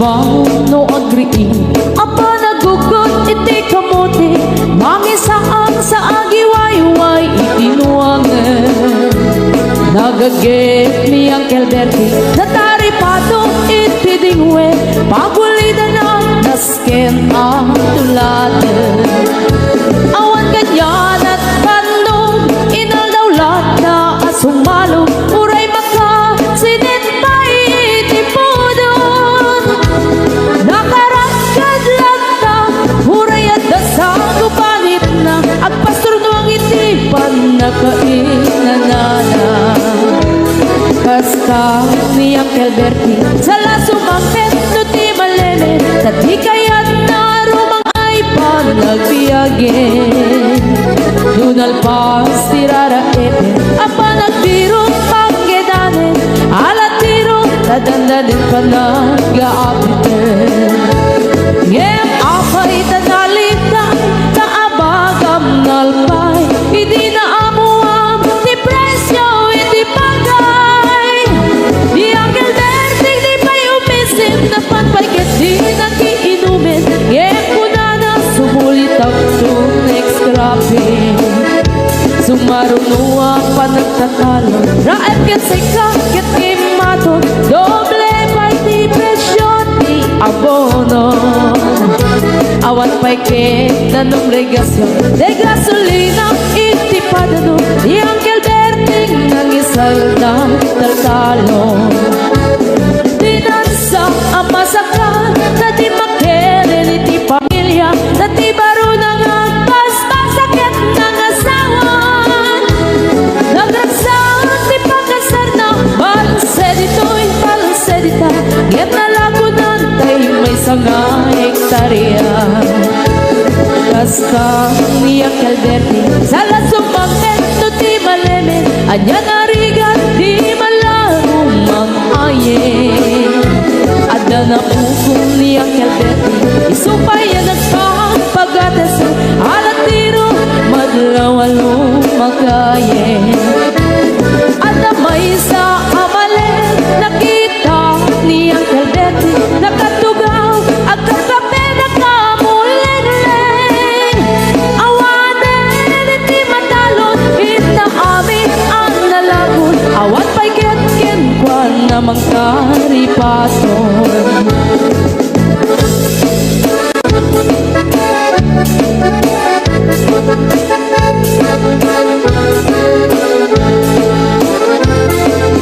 Parbaw no agriin apa nagugot iti kamote mangisaang sa agiwayway itinuangan nagagit ni Uncle Bertie nataripado iti dingwe pagulidan ang nasken ang tuladan awan ganyan at kandong inaldawlat na asumalo uray maka sinitpay iti podon nakaragkad lang na uray at dasang gupanit na agpastor nuang iti panakainanana kasta ni Uncle Bertie sala sumangket no ti malele tati kayat na rumang ay panagpiyagin nunal pas tirara ete apa nagbirong panggedanen alat tirong tadandanin panag-aapiten ngem apay tanalitan kaabagam nalpay hindi na amuam ti presyo iti pagay di Uncle Bertie di pa'y umisim na panpayket di nakiinumin ngem kunana sumulit ang next grabe sumaruno ang panagtatalo raep ket sika ket kimaton doble pa'y ti presyo ti abono awan pa'y ket nanong regasyon de gasolina iti padano di Uncle Bertie nangisal na taltalon dinansa ang masakan na di makeren iti pamilya na di baro nang agpas-pasakit ng asawan nagragsahan di pagkasar na balsedito'y balsedita ngem nalagunan tay may sanga hektarya kasta ni Uncle Bertie sala sumangket no ti malemen anya narigat di malagong mang-ayen ada na pukong ni Uncle Bertie isupay yan nagpapagateso alat tiro madlawalo magayen ada may sa amalen nakita ni Uncle Bertie nakatugaw agkakape nakamuleng-leng awanen iti matalon ita amin ang nalagon awat pa'y ketken kwan namang karipaton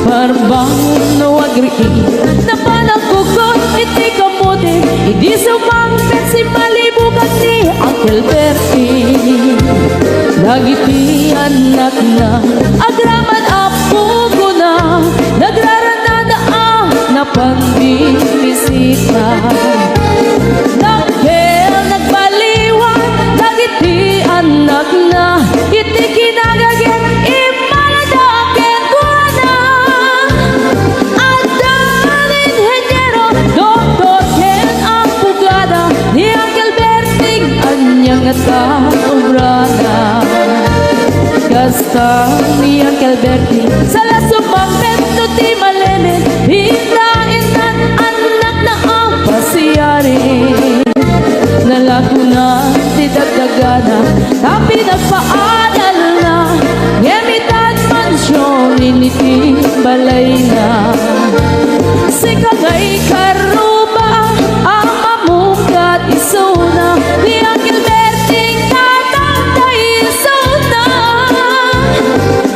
Parbaw no agriin na panagkugot iti kamote hindi sumangpet si malibugan ni Uncle Bertie nagiti anak na agraman apo ko na nagraranada na panbibisita nagkel nagbaliwan nagiti anak na iti kinagaget imaladaken ko na adan inhenyero doktor ken ang pugada ni Uncle Bertie anyang ataobrada kasta ni Uncle Bertie sala sumangpet no ti malemen hindain anak na ang pasiyari nalaguna ti dagdagana tapi nagpaadal na ngemitan mansyon initi balay na sikagay karuba ang mamukat isuna ni Uncle Bertie tatangtay isuna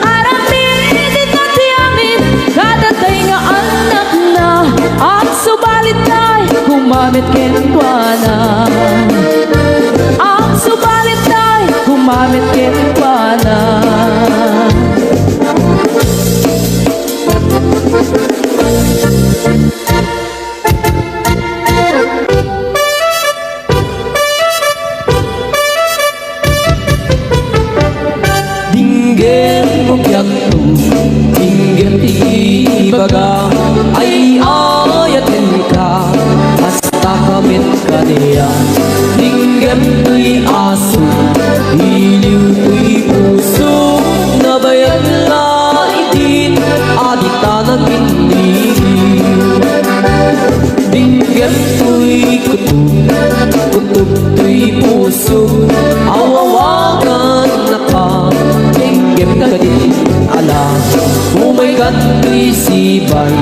aramin ito ti amin kadatay nga anak na ang subalit tay gumamit kenkwana ang subalit tay gumamit kenkwana Dinggir mukyaku dinggir ibaga ay ayatin ka hasta kamit kaniya dinggir tuy aso iliw tuy puso nabayan la itin adita nagindi dinggir to'y puso awawagan na ka Linggem ka din alam Umay God to'y sibay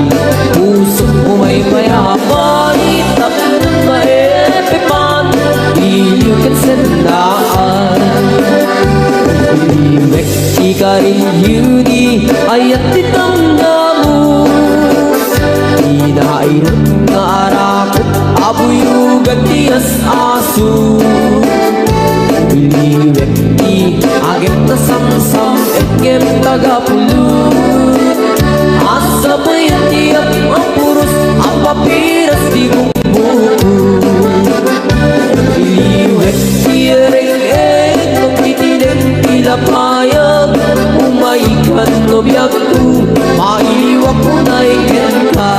Puso mo may mayaman Itak ng maepipan Iliukan sandaan Iwek ikarin yuni Ayat ditangga mo Inairot na arakot Abuyugan tiyas aso Iliwek ti agem na samsam Egem tagapulut Asa bayan tiyak ang puros Ang papiras di bumbuko Iliwek ti ereng-eng Nung titiling tilapayag Umaikan no biyag tu Maiwak mo na ikin ka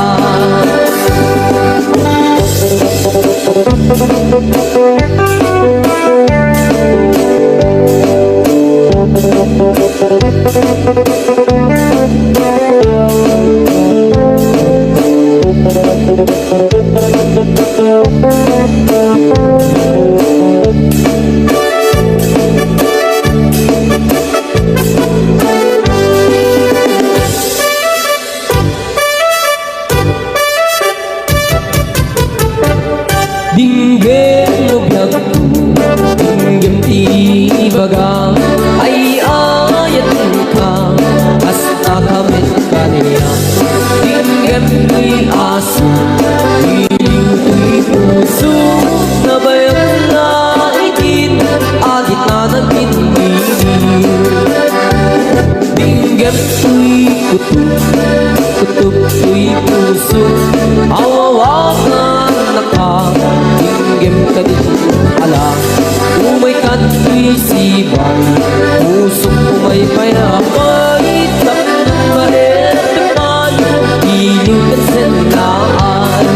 Dinggem no biyag tu Dinggem ti baga Ay ayat ka Hasta kamit ka niya Dinggem to'y aso Iliw to'y puso Nabayang na itin Agit na nagpindinig Dinggem to'y kutub Kutub to'y puso Awawakan na ka Dinggem ka din alam Umay ka to'y sibay Puso umay payaman Itak ng maepipan Iliw ka sandaan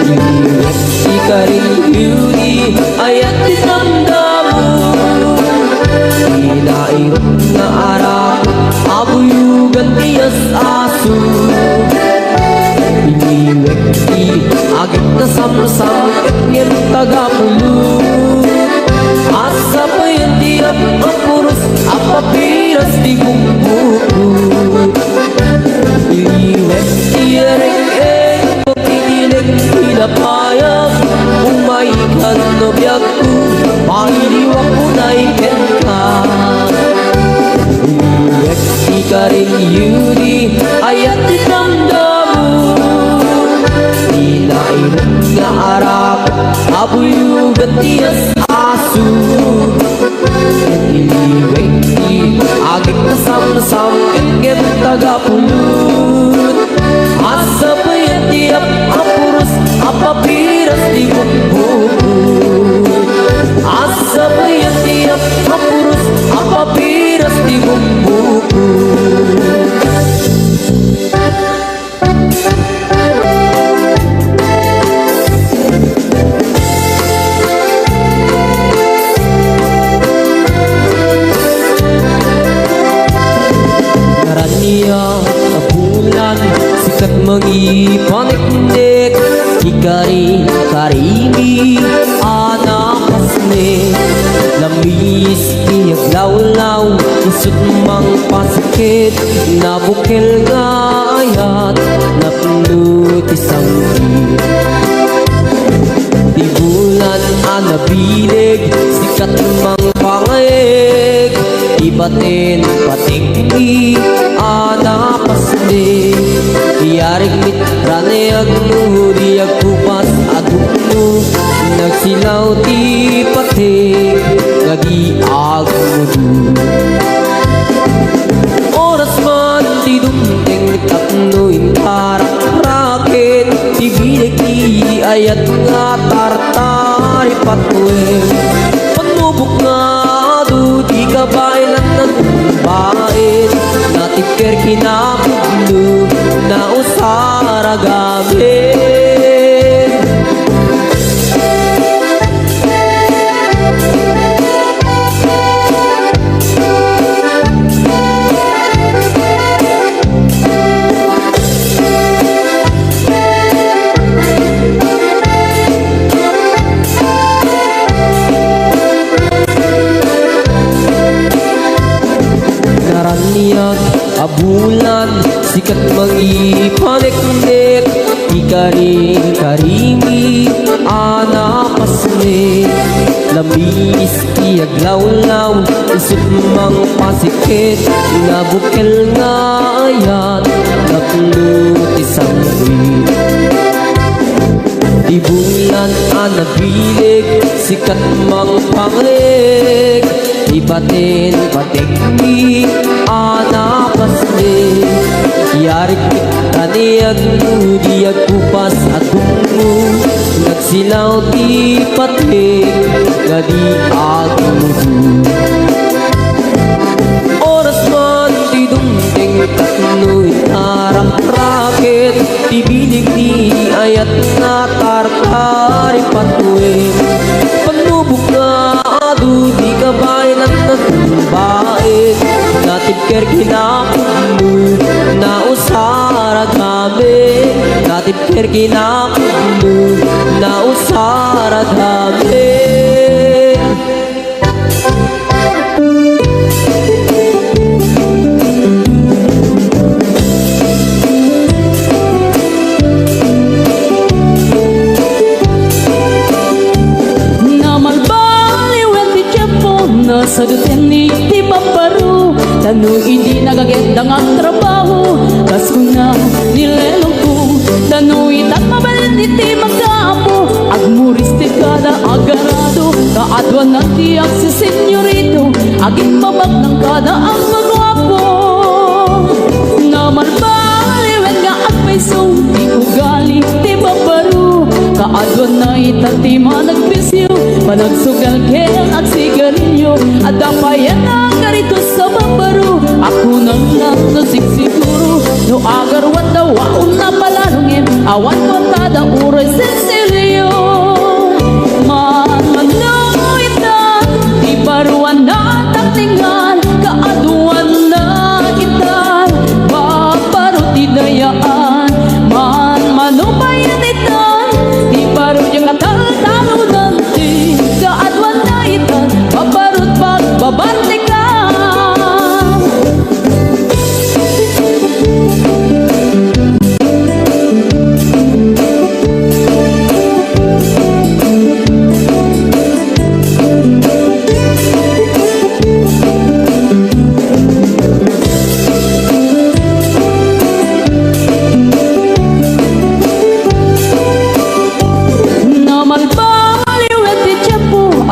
Iliwek ikarin yuni Ayat ditangga mo Inairot na arak Abuyugan tiyas aso Iliwek ti agit na samsam Egem tagapulut Asa pa yan tiyak ang puros Ang papiras di bumbuko Iliwek ti ereng-eng Kung tinilig tilapayag Umaikan no biyag ko Mailiwak mo na ikin ka Iliwek ikarin yuni Ayat ditangga mo Inairot nga arak Abuyugan tiyas aso Iliwek ti agit na samsam Egem tagapulut Asa pa yan tiyak ang puros Ang papiras di bumbuko Asa pa yan tiyak ang puros Ang papiras di bumbuko Karaniya sa bulan Sikat mangipaniknik Ikari karimi Anapasne Lamis tiyag lawlaw Isut mang pasakit Nabukil nga ayat Napulot isang kit Di bulan anabilig Sikat mang pangayeg Ibatin patingni Anapasne Diyarig mit ranayag mo Diyag kupas aguk mo Nagsilaw ti pating Nag-iag mo dun Oras man ti dumting Tapnoin karak-raket Tigilig ti ayat nga tartari patweng Panubok nga do Di ka bailan ng bain Natipker kinapuglo Na usara gamit bulan sikat mangipanik-nik ikaring karimi anapasne labis tiaglaw-law isip mang pasikit nga bukel nga ayat napulot isang wit di bulan anabilig sikat mang panglig di batin patikmi anapasne yarik kaniyag di kupas atungo nagsilaw di patik nga di agmudu oras man di dumting katnoy tarang rakit di bilig di ayat na tartari patuin panubok na adu di kabayan at natumbain natipker kinakulu na usara kami natipker kinakulu na usara kami sagutin ni ti paparu tanong hindi nagagandang ang trabaho kas ko na nilelong ko tanong itat mabal ni ti magkapo agmuris ti kada agarado kaadwan ng tiyak si senyorito aging mabag ng kada ang magwapo na malbaliwen nga agpaiso ti ugali ti paparu kaadwan na itati managbisyo panagsugal kaya at sigarilyo at dapayan na karito sa babaro ako nang natasik siguro no agarwan daw ako na palarungin awan ko tada uray sensilyo man ita iparuan na taklingan kaaduan na itan babaro tidayaan man manubayan itan iparo yung katal-talo nanti kaadwan na itan babarot pagbabante ka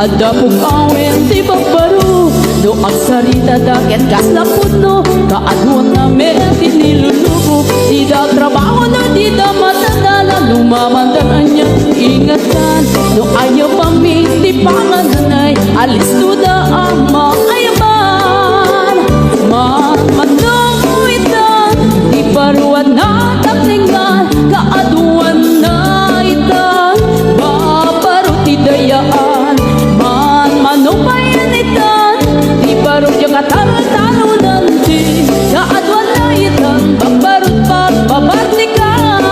ada pong awin di babaro no ang sarita daket kas na puno kaadwan na merti nilulubo di da trabaho na di da matandala lumamandaran niya ingatan no ayaw pamiti pangananay alis to da ang maayaman mamanong itan di paruan na taklingan kaadwan na itan babarot idayaan manubayan itan di barok yung katalo-talo nanti kaadwan na itan babarot pagbabartikan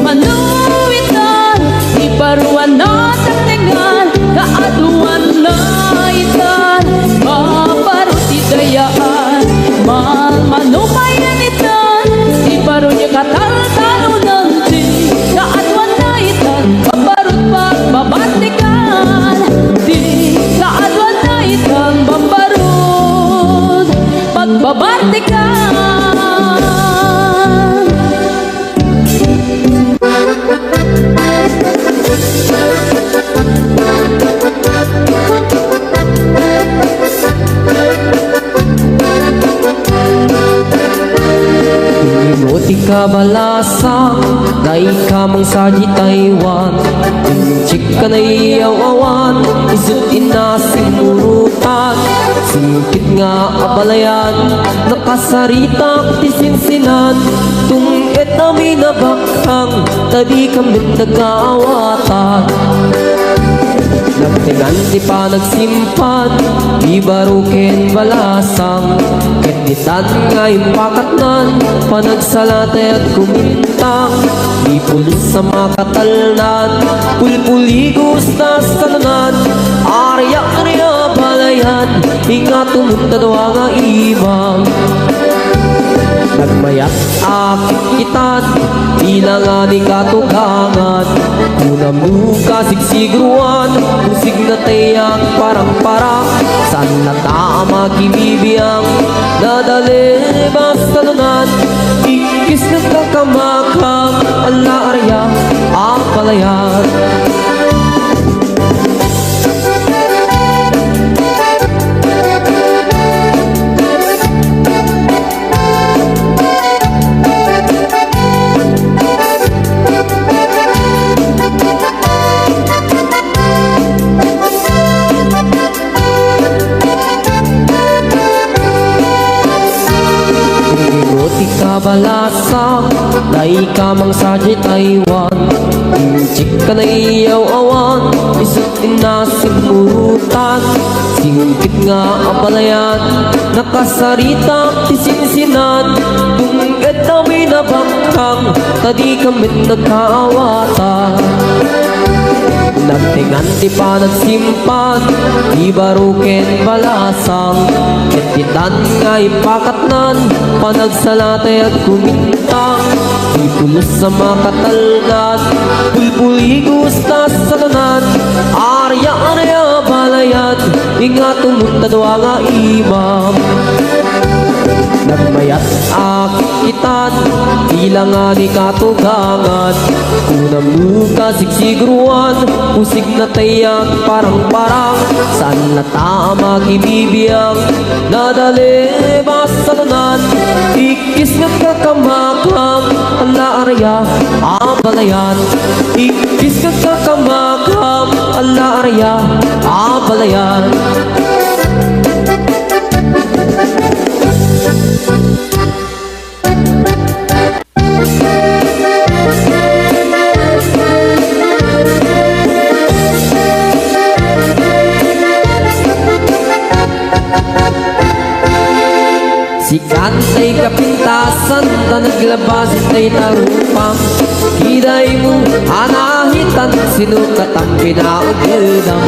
manuitan di baruan na taklingan kaadwan na itan babarot idayaan manubayan itan di barok yung katalo-talo nanti kaadwan na itan babarot pagbabartikan di kaadwan na itang bambarod pagbabartikan Inuti ka balasang na ikamang sa di Taiwan Inchik ka na iyawawan isut inasimurutan Singkit nga abalayan nakasaritak tisinsinan Tung et nami nabakhang tadi kami nag-aawatan Nagtingan di pa nagsimpan di barukin balasang Kenditan nga impakatnan panagsalate at kumintang Di pulis sa makatalnan pulpuligos na sa kalangan Arya-arya balayan ingat tumunta daw nga imam. Nagmayat akit kitan, ilang ani katugangan. Una mo kasigsigruan, kusig na tayak parang-parang. San na tama kibibiyang, nadali basta lunan. Ikis nagkakamakang, ala arya, ang palayan. Balasa na ikamang sa Taiwan. Inchik ka na iyaw awan, isutin na simurutan. Singkit nga ang palayan, nakasarita tisinsinan. Tunggad na may nabangkang, tadi kamit nagkaawatan. Nagtingan di pa nagsimpan, di baruken balasang. Ketitan nga ipakatnan, panagsalatay at kumintang. Di pulos sa makatalgan, pulpuli gusta sa tanan. Arya-arya balayan, ingat tumunta daw nga imam. Nagmayat akit kitan, ilang ani katugangan. Una mo kasigsigruan, usig na tayak parang-parang. San na tama kibibiyang, nadali basta lunan. Ikis nga kakamakang, ala arya, ang palayan. Ikis nga kakamakang, ala arya, ang palayan. Sikat ay kapintasan, na naglabas ay tarupang. Kiday mo anahitan, sinukat ang pinaugidam.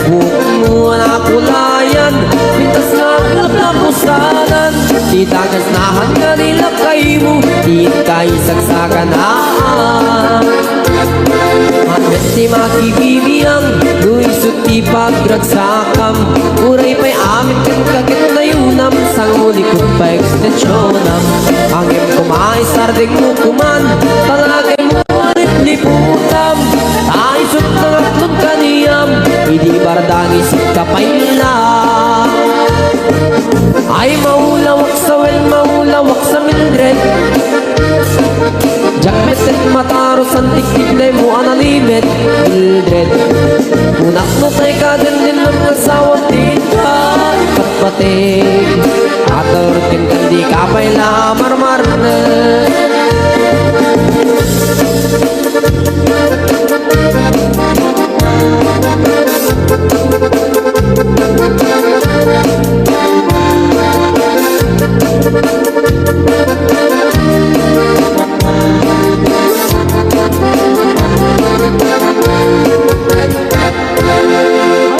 Buhok mo na kulayan, pintas na kapusanan. Di tagas na hanggang nilakay mo, di kay sagsagan na. Hanggang di makibibiyang, luisot di pagragsakam. Uray pa'y amin kang kakit na yunam, sang ulikot pa ekstensyonan. Hanggang kumay sarding mo kuman, talagay mo ulit liputam. Taisot na ngatlong kaniyam, hindi bardangis kapay lang. Ay maulawak sa wel, maulawak sa Mildred. Jacket at mataros ang tiktiklay mo analimit, Mildred. Unak mo tay ka din ng asawang tita, ipatpatig. At urutin kandi ka pa'y lamar-mar na.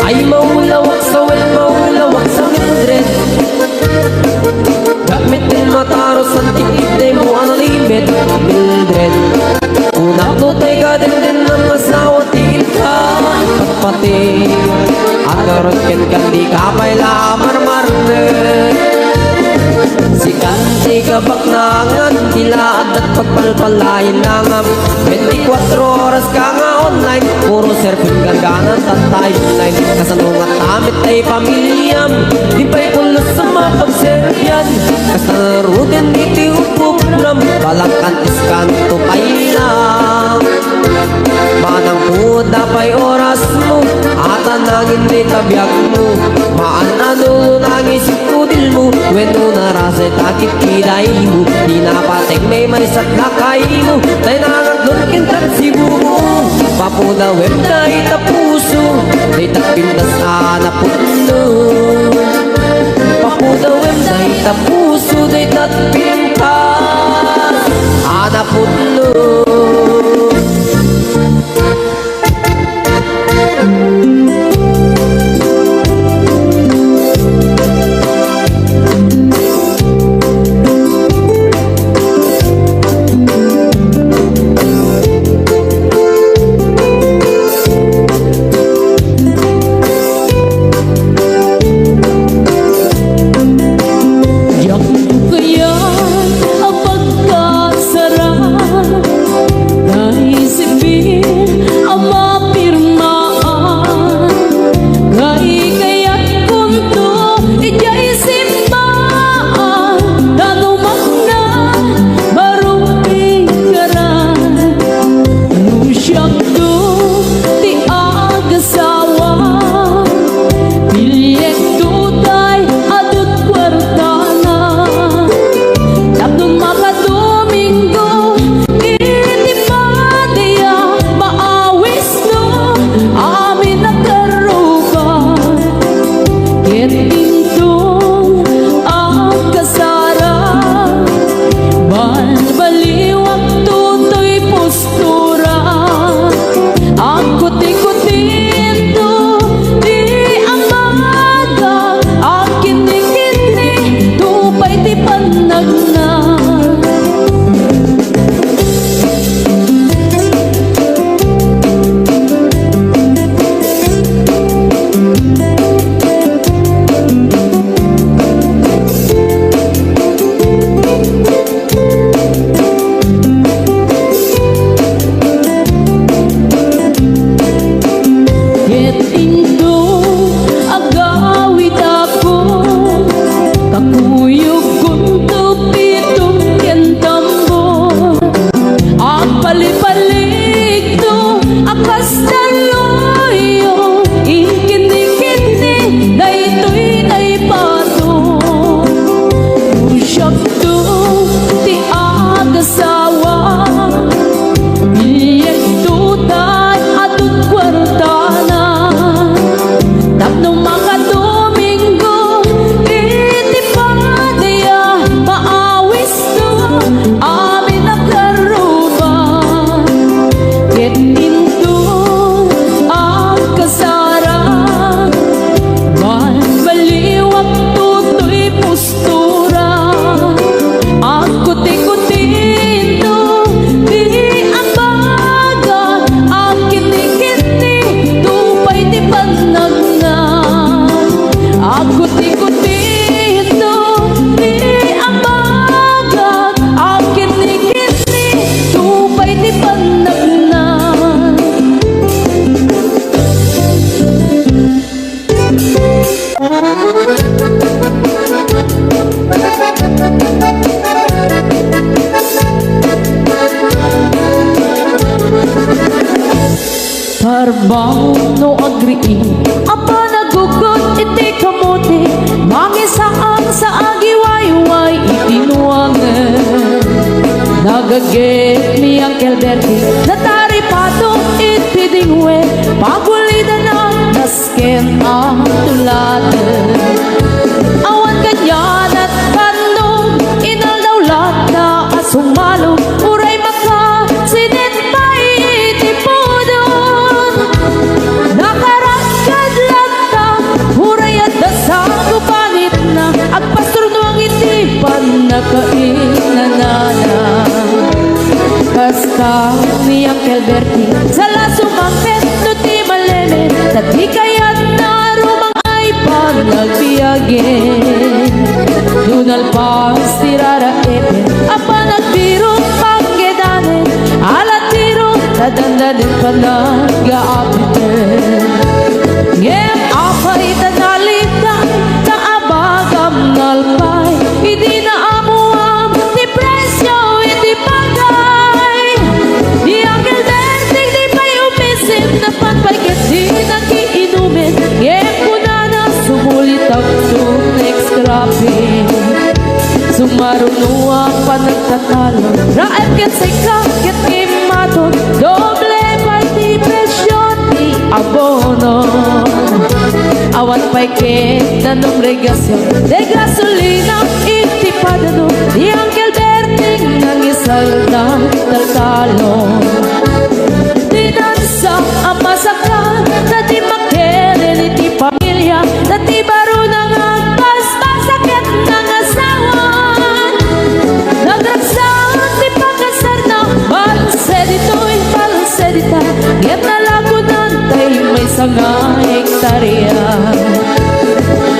Ay maulawak sa wel, maulawak sa Mildred. Gamit din mataros ang tikitay mo ang limit, Mildred. Unak no tay ka din ng asawa tita, ipatpatig. At karotin kandi ka pa'y lamar-mar na. Si kanti kabak nangan, tilaad at pagpalpalain langam. 24 oras ka nga online, puro surfing gaganan, tatay online. Kasanungat tamit ay pamilyam, di pa'y pulos sa mapagseryan. Kasarutin iti upupulam, balangkan iskanto pa'y lang. Manang puda pa'y oras mo, at anangin di tabyak mo. Maanano nangis kudil mo, weno narasay takip kiday mo. Di napatek may marisat na kay mo, tay nangaglon kintat sibumo. Papuda web na itapuso, day tapindas anapuno. Papuda web na itapuso, day tapindas anapuno. Apa nagugot iti kamote, mangisaang sa agiwayway itinuangan. Nagagit mi ang kelberti, natari pato iti dingwe, pagulida na nasken ang tuladan. Awan kanyan at panog, inaldawlat na asumalo, uray maka sinit pa iti podon. Nakaragkad lagta, uray at dasang kupanit na, agpastor nuang iti panakainanana. Kasta niyang kelberti, sala sumangket no ti maleme, tati kayat na rumang ay panagbiyagen. Dunal pas tiraraepen, apa nagbiro panggedanen, alatiro nadandadin panag-aapiten. Ngem apay tanalita, naabagam nalpay, hindi na amuam, di presyo, hindi bagay. Di ang kelberting di pa'y umisim, na panpagkat di nakiinumin. Ngem kuna na sumulit ang next grabe. Sumarunuang panagtatalo, raep ket seka ket kimaton, doble pa'y di presyon di abono. Awan pa'y ket nanong regasyon, de gasolina iti padano, di ang kelberting nangisal na taltalon. Dinansa ang masakal, na di makeren iti pamilya, na di baro nang agpas-pasakit ng asawan. Nagragsak di pagkasar na, balsedito'y balsedita, ngem nalagunan tay may sanga hektarya.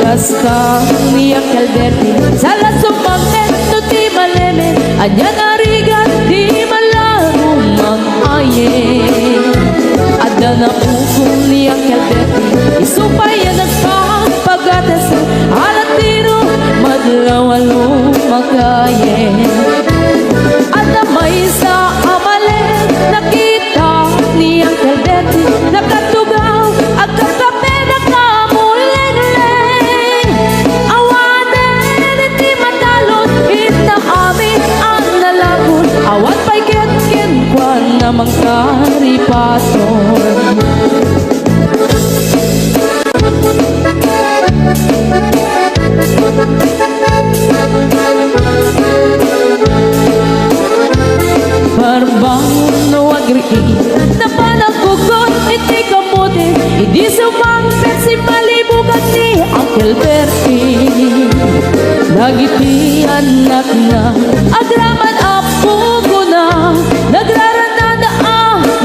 Kasta niya kelberti, sala sumangket no ti maleme, anya narigan di malarong mag-ayen. Ada na ukong niya kelberti, isupay yan nagpapagatas, alatiro madlawalo magayen. Ada may sa amalen, nakita niya kelberti, nakatugaw agkakape nakamuleng-leng. Awanen iti matalon, itaamin ang nalagon, awan pa'y ketken kwan namang karipaton. Parbangon no agriin, na panagugot iti kamote, hindi sumangpet si malibugan ni Uncle Bertie. Nagiti anak na, agraman apugo na, nagraranada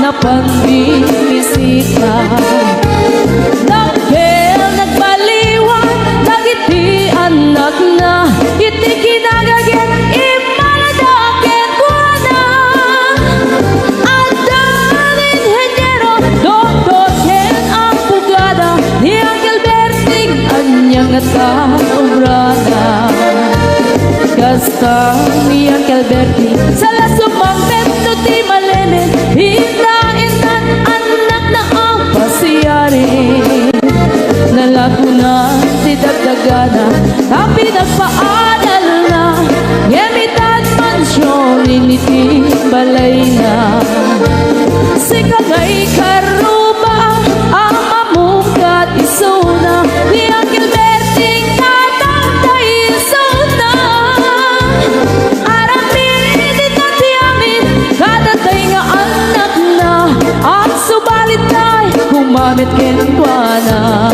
na pandimisita. Nagkel nagbaliwan, nagiti anak na, iti kinagagyan imaladaken ko na. Adan inhenyero, doktor ken ang pugada, ni Uncle Berting anyang ataobrada. Kasta ni Uncle Berting, sala sumangpet no ti malemen, hindain anak na ang pasiyari. Nalagunan ti dagdagana, tapi nagpaadal na, ngemitan mansyon initi balay na. Sikagay karuba ang mamukat isuna, ni Uncle Berting tatangtay isuna. Aramin itati amin, kadatay nga anak na, ang subalit ay kumamit kenkwana.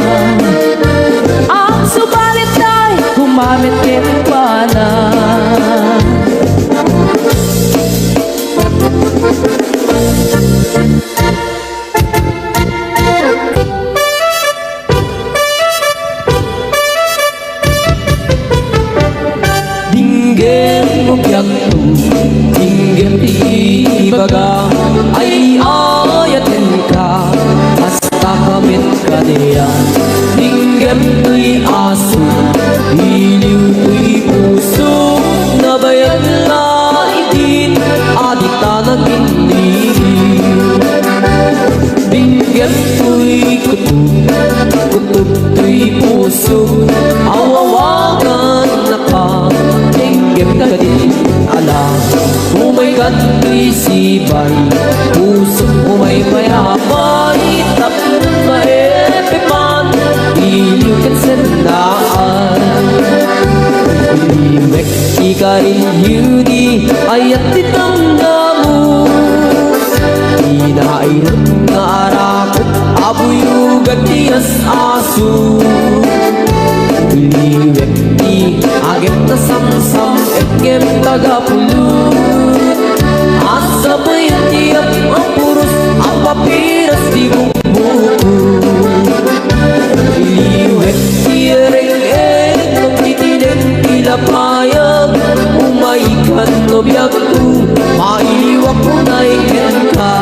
Ang subalit ay kumamit kenkwana. Dinggem ugyang tu, dinggem ibaga, ay ayatin ka, hasta kamit ka diyan. Dinggem tuy aso, iliw tuy puso, nabayan na itin, adita naging dinggem tuy kutu, puso awawakan nakatinggip ka din ala umay kato'y sibay puso umay mayamay tap maepipan iliw kat sendaan Limek ikarin yudi ayat ditanggamu Inairut nga arakot abuyugan tiyas asu Liwek di agit na samsam etkem tagapulut Asa pa yung tiyap ang puros ang papiras di bumbuko Liwek di reng-eng ng titinig ilapayag Umaikan no biyak ko mailiwak ko na ikin ka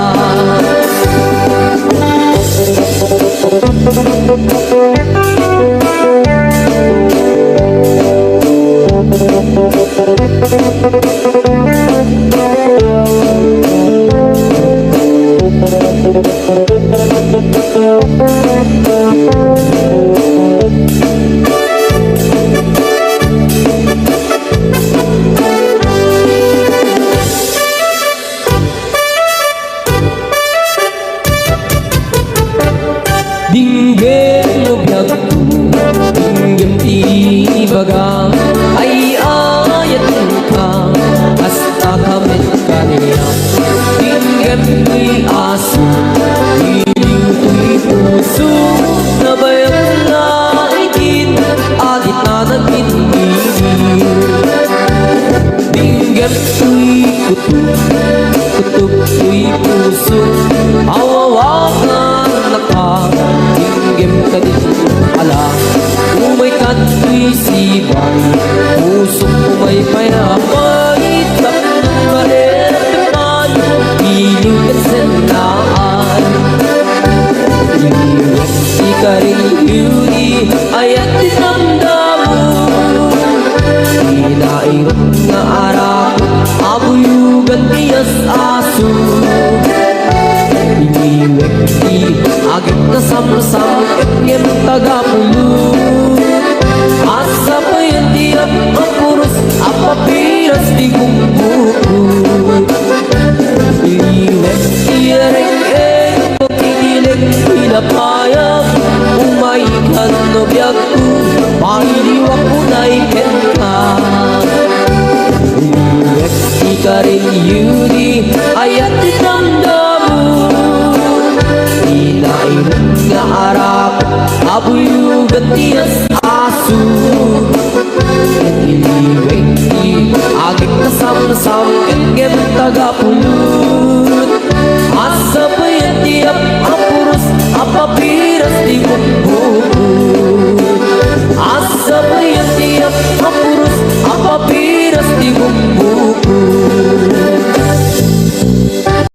Dinggem no biyak ko dinggem tibagang ay ayat ka hasta kamit kaniya dinggem ko'y aso iliw ko'y puso nabayang na itin agit na nagtindigil dinggem ko'y kutuk ko'y puso awawakan nakatinggem ka din ala umay kato'y sibay puso umay payamay tap maepipan iliw kat sendaan iliwek ikarin yudi ayat ditanggamu Inairot nga arak abuyugan tiyas aso Iliwek di agit na samsam etkem tagapulut Asa pa yung tiyap ang puros ang papiras di bumbuko Iliwek di reng-eng no titinig pinapayag Umaikan no biyak ko mailiwak ko na ikin ka Iliwek ikarin yudi ayat ditanggamu Inairut nga arak abuyugan tiyas